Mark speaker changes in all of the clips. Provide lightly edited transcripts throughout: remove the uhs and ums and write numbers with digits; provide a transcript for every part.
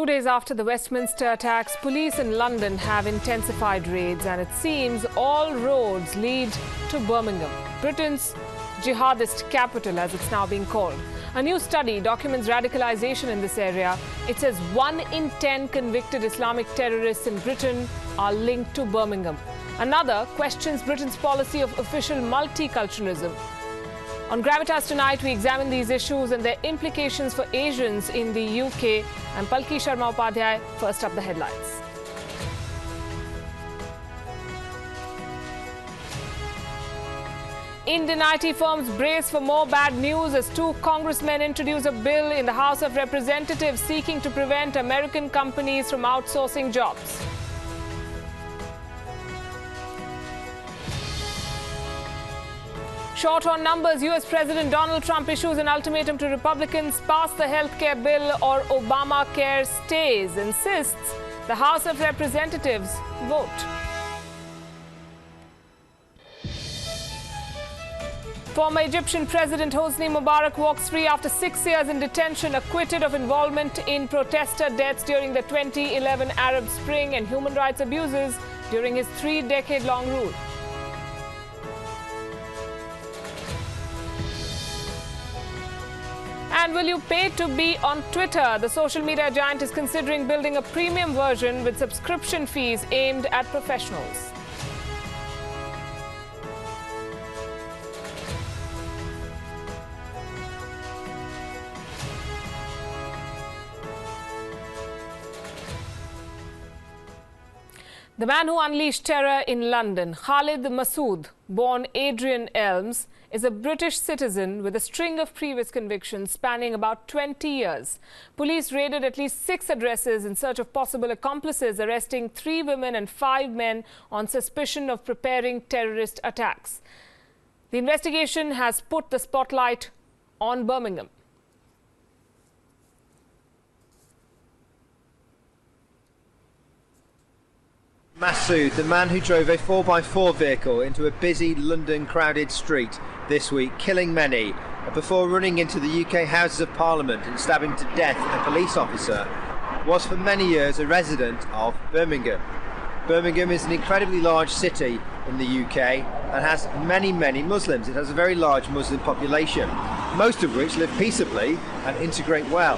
Speaker 1: 2 days after the Westminster attacks, police in London have intensified raids, and it seems all roads lead to Birmingham, Britain's jihadist capital, as it's now being called. A new study documents radicalization in this area. It says 1 in 10 convicted Islamic terrorists in Britain are linked to Birmingham. Another questions Britain's policy of official multiculturalism. On Gravitas tonight, we examine these issues and their implications for Asians in the UK. I'm Palki Sharma Upadhyay. First up, the headlines. Indian IT firms brace for more bad news as 2 congressmen introduce a bill in the House of Representatives seeking to prevent American companies from outsourcing jobs. Short on numbers, US President Donald Trump issues an ultimatum to Republicans: pass the healthcare bill or Obamacare stays, insists the House of Representatives vote. Former Egyptian President Hosni Mubarak walks free after 6 years in detention, acquitted of involvement in protester deaths during the 2011 Arab Spring and human rights abuses during his 3-decade-long rule. And will you pay to be on Twitter? The social media giant is considering building a premium version with subscription fees aimed at professionals. The man who unleashed terror in London, Khalid Masood, born Adrian Elms, is a British citizen with a string of previous convictions spanning about 20 years. Police raided at least 6 addresses in search of possible accomplices, arresting 3 women and 5 men on suspicion of preparing terrorist attacks. The investigation has put the spotlight on Birmingham.
Speaker 2: Masood, the man who drove a 4x4 vehicle into a busy London crowded street this week, killing many, before running into the UK Houses of Parliament and stabbing to death a police officer, was for many years a resident of Birmingham. Birmingham is an incredibly large city in the UK and has many Muslims. It has a very large Muslim population, most of which live peaceably and integrate well.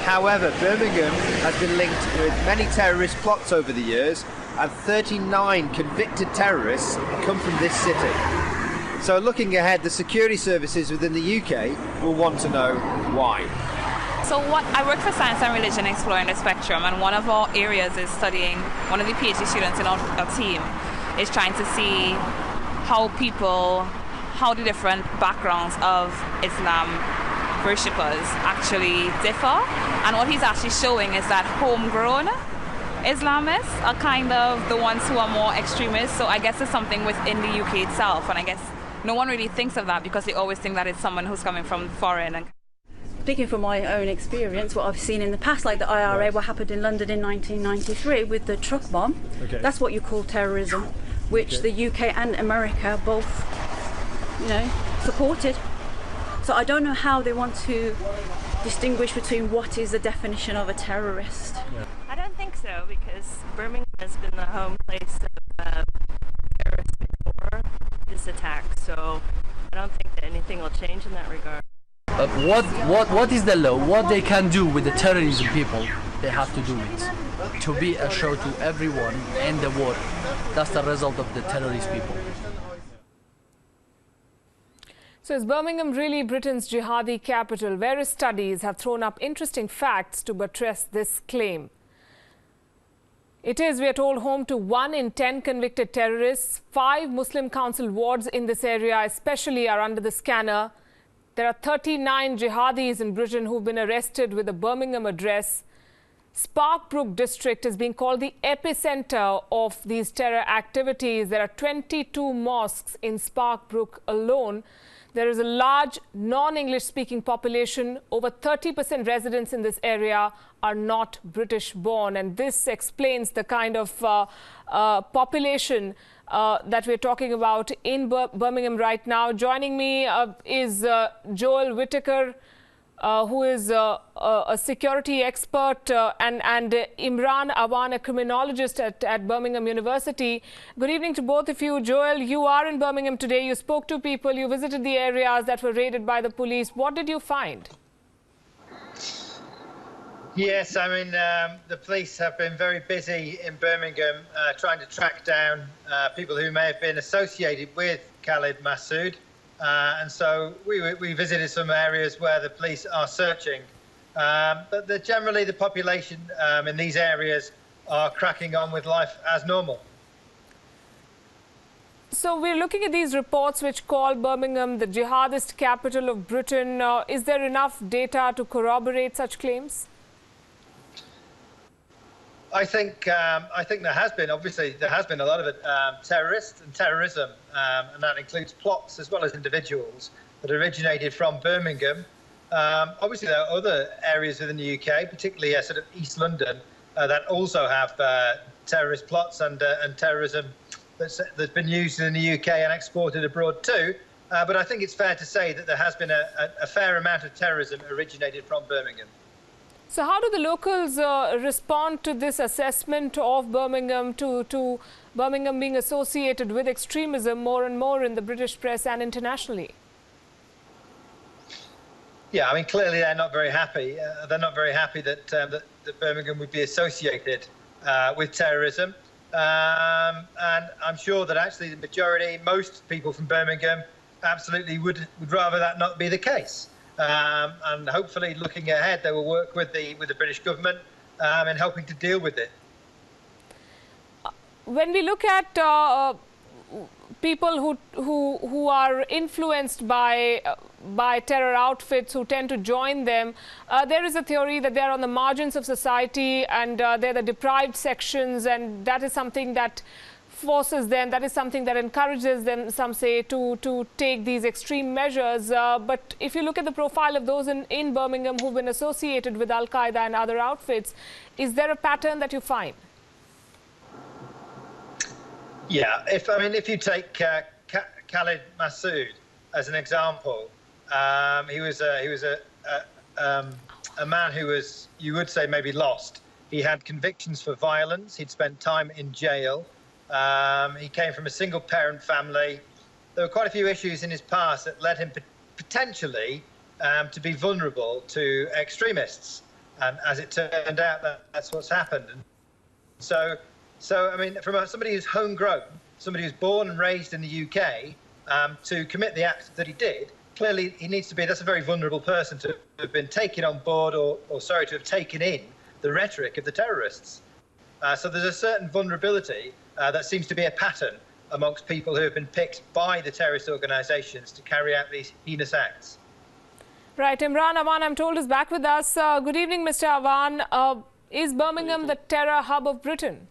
Speaker 2: However, Birmingham has been linked with many terrorist plots over the years, and 39 convicted terrorists come from this city. So looking ahead, the security services within the UK will want to know why.
Speaker 3: So I work for Science and Religion Exploring the Spectrum, and one of our areas is studying, one of the PhD students in our team is trying to see how the different backgrounds of Islam worshippers actually differ. And what he's actually showing is that homegrown Islamists are kind of the ones who are more extremists. So I guess it's something within the UK itself, and I guess no one really thinks of that because they always think that it's someone who's coming from foreign.
Speaker 4: Speaking from my own experience, what I've seen in the past, like the IRA, right, what happened in London in 1993 with the truck bomb, that's what you call terrorism, which the UK and America both, supported. So I don't know how they want to distinguish between what is the definition of a terrorist.
Speaker 5: Yeah. I don't think so, because Birmingham has been the home place of terrorists before this attack, so I don't think that anything will change in that regard.
Speaker 6: What is the law? What they can do with the terrorism people, they have to do it. To be a show to everyone in the world. That's the result of the terrorist people.
Speaker 1: So is Birmingham really Britain's jihadi capital? Various studies have thrown up interesting facts to buttress this claim. It is, we are told, home to 1 in 10 convicted terrorists. 5 Muslim Council wards in this area especially are under the scanner. There are 39 jihadis in Britain who've been arrested with a Birmingham address. SPARKBROOK district is being called the epicenter of these terror activities. There are 22 mosques in SPARKBROOK alone. There is a large non-English speaking population. Over 30% residents in this area are not British born, and this explains the kind of population that we're talking about in Birmingham right now. Joining me is Joel Whittaker, who is a security expert, and Imran Awan, a criminologist at Birmingham University. Good evening to both of you. Joel, you are in Birmingham today. You spoke to people. You visited the areas that were raided by the police. What did you find?
Speaker 2: Yes, I mean, the police have been very busy in Birmingham trying to track down people who may have been associated with Khalid Masood. And so we visited some areas where the police are searching. But generally, the population in these areas are cracking on with life as normal.
Speaker 1: So we're looking at these reports which call Birmingham the jihadist capital of Britain. Is there enough data to corroborate such claims?
Speaker 2: I think there has been, obviously, there has been a lot of terrorists and terrorism, and that includes plots as well as individuals that originated from Birmingham. Obviously, there are other areas within the UK, particularly sort of East London, that also have terrorist plots and terrorism that's been used in the UK and exported abroad too. But I think it's fair to say that there has been a fair amount of terrorism originated from Birmingham.
Speaker 1: So how do the locals respond to this assessment of Birmingham, to Birmingham being associated with extremism more and more in the British press and internationally?
Speaker 2: Yeah, I mean, clearly they're not very happy. They're not very happy that, that Birmingham would be associated with terrorism. And I'm sure that actually the majority, most people from Birmingham absolutely would rather that not be the case. And hopefully, looking ahead, they will work with the British government in helping to deal with it.
Speaker 1: When we look at people who are influenced by terror outfits, who tend to join them, there is a theory that they're on the margins of society and they're the deprived sections, and that is something that forces them, that is something that encourages them, some say, to take these extreme measures. But if you look at the profile of those in Birmingham who've been associated with Al-Qaeda and other outfits, is there a pattern that you find?
Speaker 2: Yeah, if you take Khalid Masood as an example, he was a man who was, you would say, maybe lost. He had convictions for violence. He'd spent time in jail. He came from a single-parent family. There were quite a few issues in his past that led him potentially to be vulnerable to extremists. And as it turned out, that's what's happened. And so I mean, from somebody who's homegrown, somebody who's born and raised in the UK, to commit the act that he did, clearly he needs to be, that's a very vulnerable person to have been taken on board to have taken in the rhetoric of the terrorists. So there's a certain vulnerability that seems to be a pattern amongst people who have been picked by the terrorist organisations to carry out these heinous acts.
Speaker 1: Right, Imran Awan, I'm told, is back with us. Good evening, Mr. Awan. Is Birmingham the terror hub of Britain?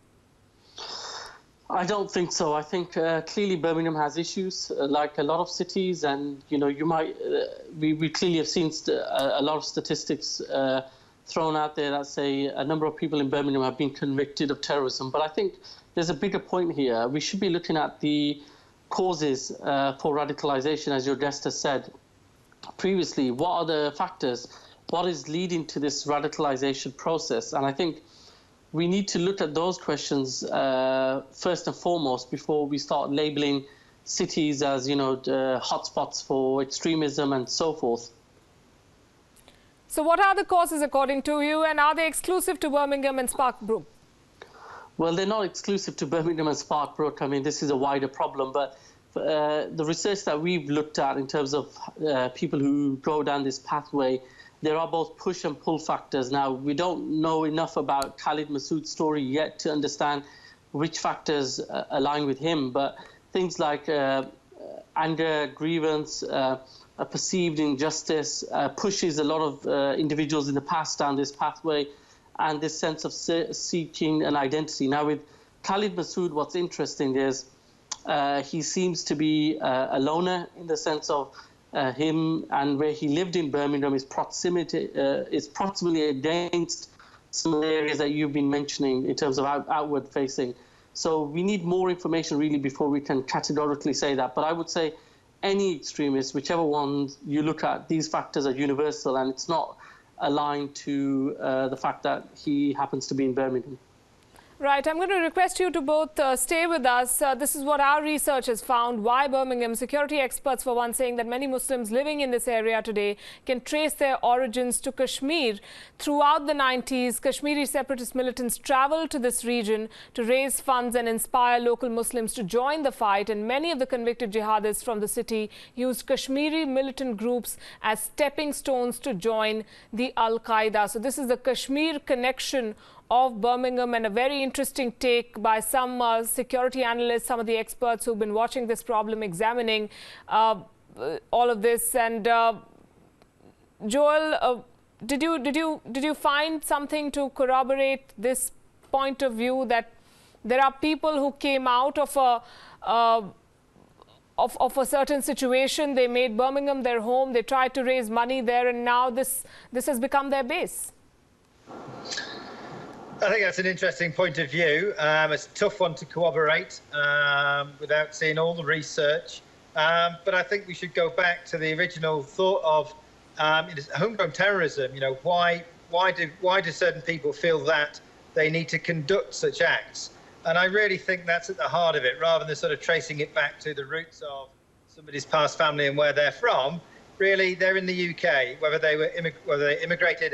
Speaker 7: I don't think so. I think clearly Birmingham has issues like a lot of cities, and you might we clearly have seen a lot of statistics thrown out there that say a number of people in Birmingham have been convicted of terrorism. But I think there's a bigger point here. We should be looking at the causes for radicalization, as your guest has said previously. What are the factors? What is leading to this radicalization process? And I think we need to look at those questions first and foremost before we start labeling cities as, hotspots for extremism and so forth.
Speaker 1: So what are the causes according to you, and are they exclusive to Birmingham and SPARKBROOK?
Speaker 7: Well, they're not exclusive to Birmingham and SPARKBROOK. I mean, this is a wider problem, but the research that we've looked at in terms of people who go down this pathway, there are both push and pull factors. Now, we don't know enough about Khalid Masood's story yet to understand which factors align with him, but things like anger, grievance, a perceived injustice pushes a lot of individuals in the past down this pathway, and this sense of seeking an identity. Now, with Khalid Masood, what's interesting is he seems to be a loner in the sense of him and where he lived in Birmingham is proximity is proximately against some of the areas that you've been mentioning in terms of outward facing. So we need more information really before we can categorically say that. But I would say any extremist, whichever one you look at, these factors are universal, and it's not aligned to the fact that he happens to be in Birmingham.
Speaker 1: Right, I'm going to request you to both stay with us. This is what our research has found. Why Birmingham? Security experts, for one, saying that many Muslims living in this area today can trace their origins to Kashmir. Throughout the 90s, Kashmiri separatist militants traveled to this region to raise funds and inspire local Muslims to join the fight. And many of the convicted jihadists from the city used Kashmiri militant groups as stepping stones to join the Al-Qaeda. So this is the Kashmir connection of Birmingham, and a very interesting take by some security analysts, some of the experts who've been watching this problem, examining all of this. And Joel, did you find something to corroborate this point of view, that there are people who came out of a certain situation, they made Birmingham their home, they tried to raise money there, and now this has become their base?
Speaker 2: I think that's an interesting point of view. It's a tough one to corroborate without seeing all the research. But I think we should go back to the original thought of homegrown terrorism. You know, why do certain people feel that they need to conduct such acts? And I really think that's at the heart of it, rather than sort of tracing it back to the roots of somebody's past family and where they're from. Really, they're in the UK, whether they immigrated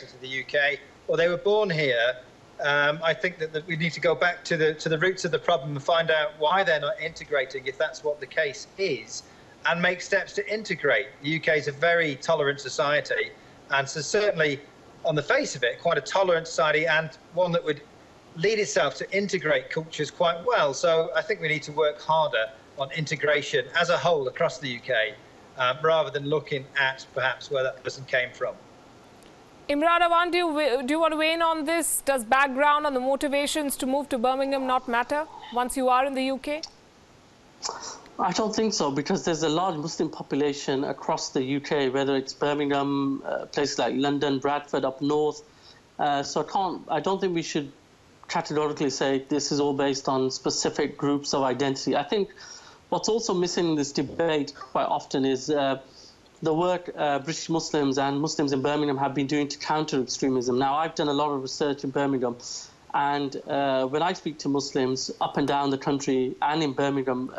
Speaker 2: to the UK or they were born here. I think that we need to go back to the roots of the problem and find out why they're not integrating, if that's what the case is, and make steps to integrate. The UK is a very tolerant society, and so certainly on the face of it, quite a tolerant society, and one that would lead itself to integrate cultures quite well. So I think we need to work harder on integration as a whole across the UK, rather than looking at perhaps where that person came from.
Speaker 1: Imran Awan, do you want to weigh in on this? Does background and the motivations to move to Birmingham not matter once you are in the UK?
Speaker 7: I don't think so, because there's a large Muslim population across the UK, whether it's Birmingham, places like London, Bradford, up north. So I don't think we should categorically say this is all based on specific groups of identity. I think what's also missing in this debate quite often is the work British Muslims and Muslims in Birmingham have been doing to counter extremism. Now, I've done a lot of research in Birmingham, and when I speak to Muslims up and down the country and in Birmingham,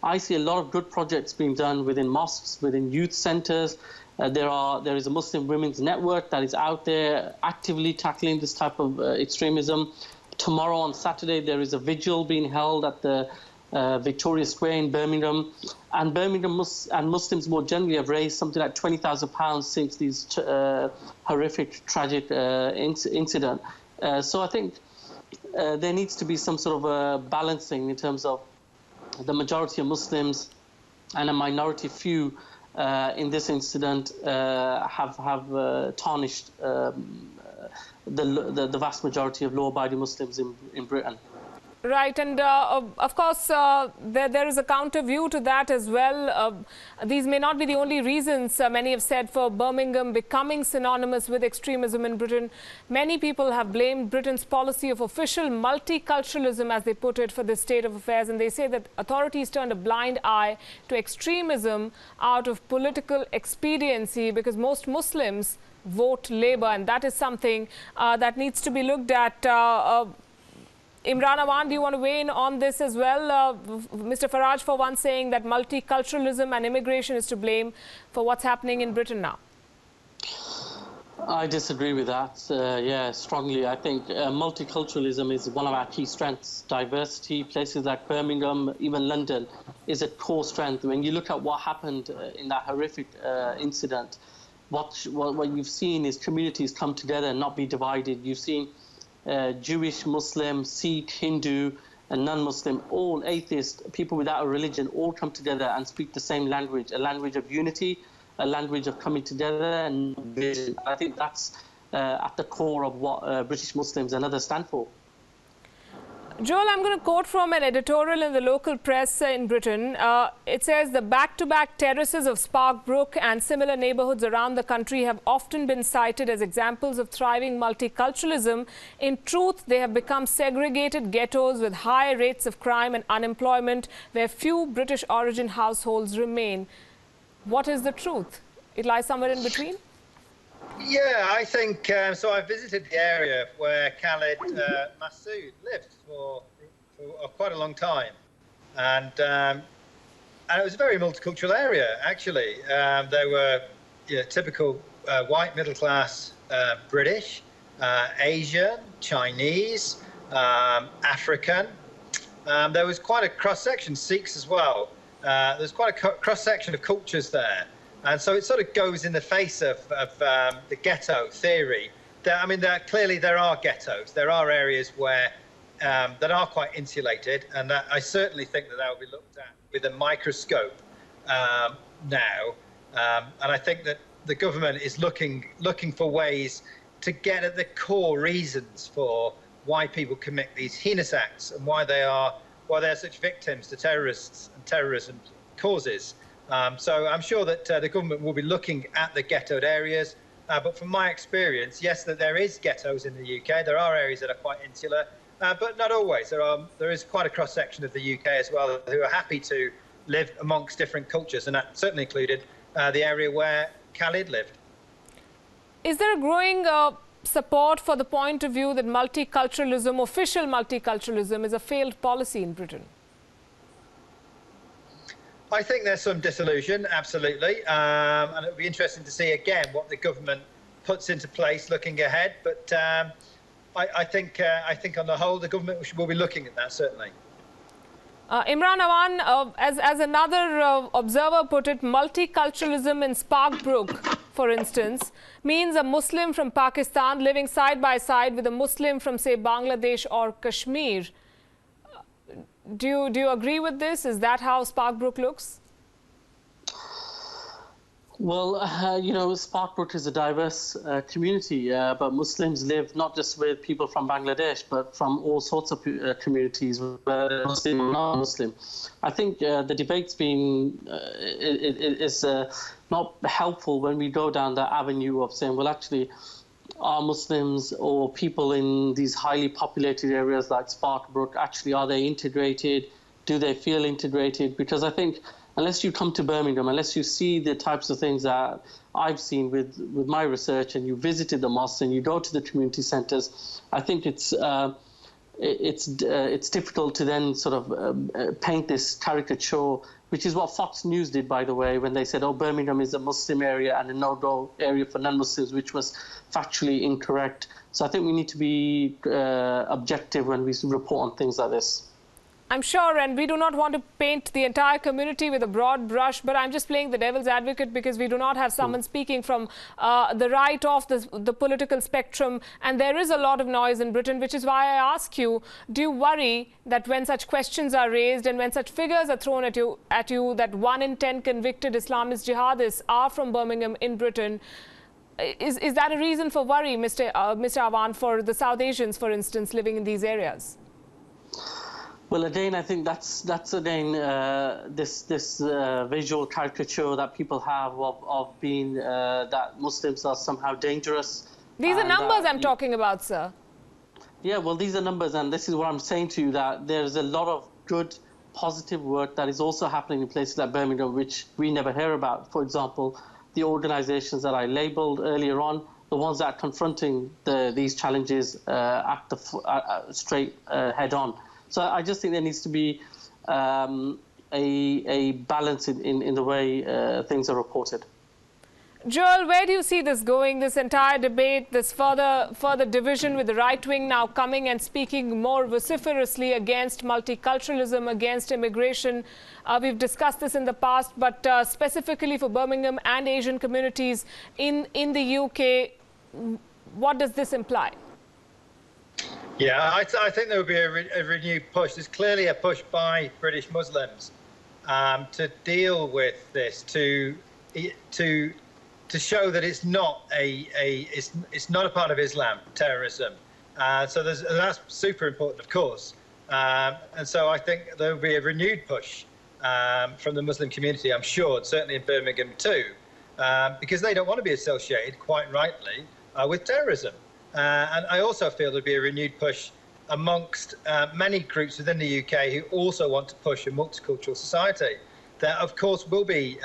Speaker 7: I see a lot of good projects being done within mosques, within youth centres. There is a Muslim Women's Network that is out there actively tackling this type of extremism. Tomorrow on Saturday, there is a vigil being held at the Victoria Square in Birmingham, and Birmingham and Muslims more generally have raised something like £20,000 since these horrific, tragic incident. So I think there needs to be some sort of balancing in terms of the majority of Muslims and a minority few in this incident have tarnished the vast majority of law-abiding Muslims in Britain.
Speaker 1: Right, and of course, there is a counter view to that as well. These may not be the only reasons, many have said, for Birmingham becoming synonymous with extremism in Britain. Many people have blamed Britain's policy of official multiculturalism, as they put it, for this state of affairs. And they say that authorities turned a blind eye to extremism out of political expediency, because most Muslims vote Labour, and that is something that needs to be looked at. Imran Awan, do you want to weigh in on this as well? Mr. Faraj, for one, saying that multiculturalism and immigration is to blame for what's happening in Britain now.
Speaker 7: I disagree with that, yeah, strongly. I think multiculturalism is one of our key strengths. Diversity, places like Birmingham, even London, is a core strength. When you look at what happened in that horrific incident, what you've seen is communities come together and not be divided. You've seen Jewish, Muslim, Sikh, Hindu, and non-Muslim, all atheists, people without a religion, all come together and speak the same language, a language of unity, a language of coming together and vision. I think that's at the core of what British Muslims and others stand for.
Speaker 1: Joel, I'm going to quote from an editorial in the local press in Britain. It says the back-to-back terraces of SPARKBROOK and similar neighbourhoods around the country have often been cited as examples of thriving multiculturalism. In truth, they have become segregated ghettos with high rates of crime and unemployment where few British origin households remain. What is the truth? It lies somewhere in between?
Speaker 2: Yeah, I think so. I visited the area where Khalid Masood lived for quite a long time, and it was a very multicultural area. Actually, there were typical white middle class British, Asian, Chinese, African. There was quite a cross section, Sikhs as well. There's quite a cross section of cultures there. And so it sort of goes in the face of the ghetto theory. Clearly there are ghettos. There are areas where that are quite insulated, and I certainly think that will be looked at with a microscope now. And I think that the government is looking for ways to get at the core reasons for why people commit these heinous acts and why they are such victims to terrorists and terrorism causes. So I'm sure that the government will be looking at the ghettoed areas, but from my experience, yes, that there is ghettos in the UK. There are areas that are quite insular, but not always. There is quite a cross-section of the UK as well who are happy to live amongst different cultures, and that certainly included the area where Khalid lived.
Speaker 1: Is there a growing support for the point of view that multiculturalism, official multiculturalism, is a failed policy in Britain?
Speaker 2: I think there's some disillusion, absolutely, and it'll be interesting to see again what the government puts into place looking ahead. But I think on the whole, the government will be looking at that certainly.
Speaker 1: Imran Awan, as another observer put it, multiculturalism in SPARKBROOK, for instance, means a Muslim from Pakistan living side by side with a Muslim from, say, Bangladesh or Kashmir. Do you agree with this? Is that how SPARKBROOK looks?
Speaker 7: Well, SPARKBROOK is a diverse community, but Muslims live not just with people from Bangladesh, but from all sorts of communities, whether Muslim or non-Muslim. I think the debate's been is not helpful when we go down the avenue of saying, well, actually, are Muslims or people in these highly populated areas like SPARKBROOK, actually, are they integrated? Do they feel integrated? Because I think unless you come to Birmingham, unless you see the types of things that I've seen with my research, and you visited the mosques and you go to the community centres, I think it's difficult to then sort of paint this caricature, which is what Fox News did, by the way, when they said, oh, Birmingham is a Muslim area and a no-go area for non-Muslims, which was factually incorrect. So I think we need to be objective when we report on things like this.
Speaker 1: I'm sure, and we do not want to paint the entire community with a broad brush, but I'm just playing the devil's advocate because we do not have someone speaking from the right of the political spectrum, and there is a lot of noise in Britain, which is why I ask you, do you worry that when such questions are raised and when such figures are thrown at you that 1 in 10 convicted Islamist jihadists are from Birmingham in Britain, is that a reason for worry, Mr. Awan, for the South Asians, for instance, living in these areas?
Speaker 7: Well, again, I think that's again this visual caricature that people have of being that Muslims are somehow dangerous.
Speaker 1: These are numbers I'm talking about, sir.
Speaker 7: Yeah, well, these are numbers, and this is what I'm saying to you, that there's a lot of good, positive work that is also happening in places like Birmingham, which we never hear about. For example, the organisations that I labelled earlier on, the ones that are confronting these challenges straight head on. So I just think there needs to be a balance in the way things are reported.
Speaker 1: Joel, where do you see this going, this entire debate, this further division with the right wing now coming and speaking more vociferously against multiculturalism, against immigration? We've discussed this in the past, but specifically for Birmingham and Asian communities in the UK, what does this imply?
Speaker 2: Yeah, I think there will be a renewed push. There's clearly a push by British Muslims to deal with this, to show that it's not it's not a part of Islam, terrorism. So that's super important, of course. And so I think there will be a renewed push from the Muslim community, I'm sure, and certainly in Birmingham too, because they don't want to be associated, quite rightly, with terrorism. And I also feel there'll be a renewed push amongst many groups within the UK who also want to push a multicultural society. That, of course, will be,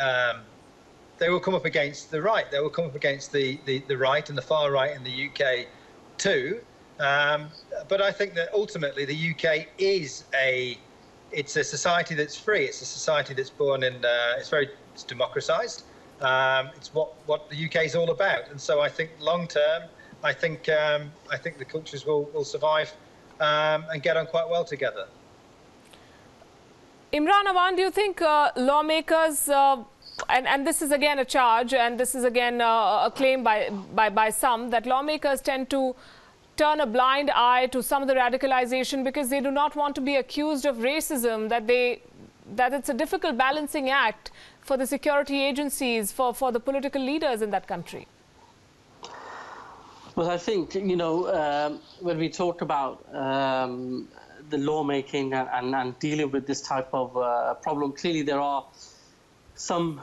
Speaker 2: they will come up against the right. They will come up against the right and the far right in the UK too. But I think that ultimately the UK is it's a society that's free. It's a society that's born in, it's democratised. It's what the UK is all about. And so I think long term, I think the cultures will survive and get on quite well together.
Speaker 1: Imran Awan, do you think lawmakers, and this is again a charge, and this is again a claim by some, that lawmakers tend to turn a blind eye to some of the radicalization because they do not want to be accused of racism, that it's a difficult balancing act for the security agencies, for the political leaders in that country?
Speaker 7: Well, I think, you know, when we talk about the lawmaking and dealing with this type of problem, clearly there are some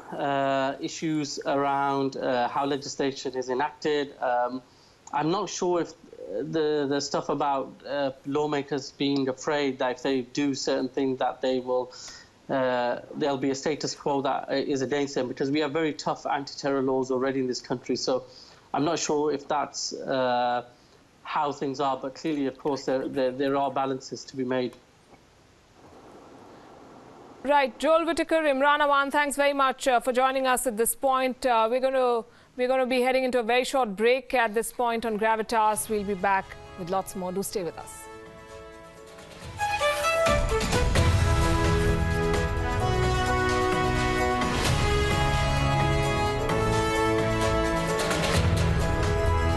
Speaker 7: issues around how legislation is enacted. I'm not sure if the stuff about lawmakers being afraid that if they do certain things that they will there'll be a status quo that is against them, because we have very tough anti-terror laws already in this country. So I'm not sure if that's how things are, but clearly, of course, there are balances to be made.
Speaker 1: Right, Joel Whitaker, Imran Awan, thanks very much for joining us at this point. We're going to be heading into a very short break at this point on Gravitas. We'll be back with lots more. Do stay with us.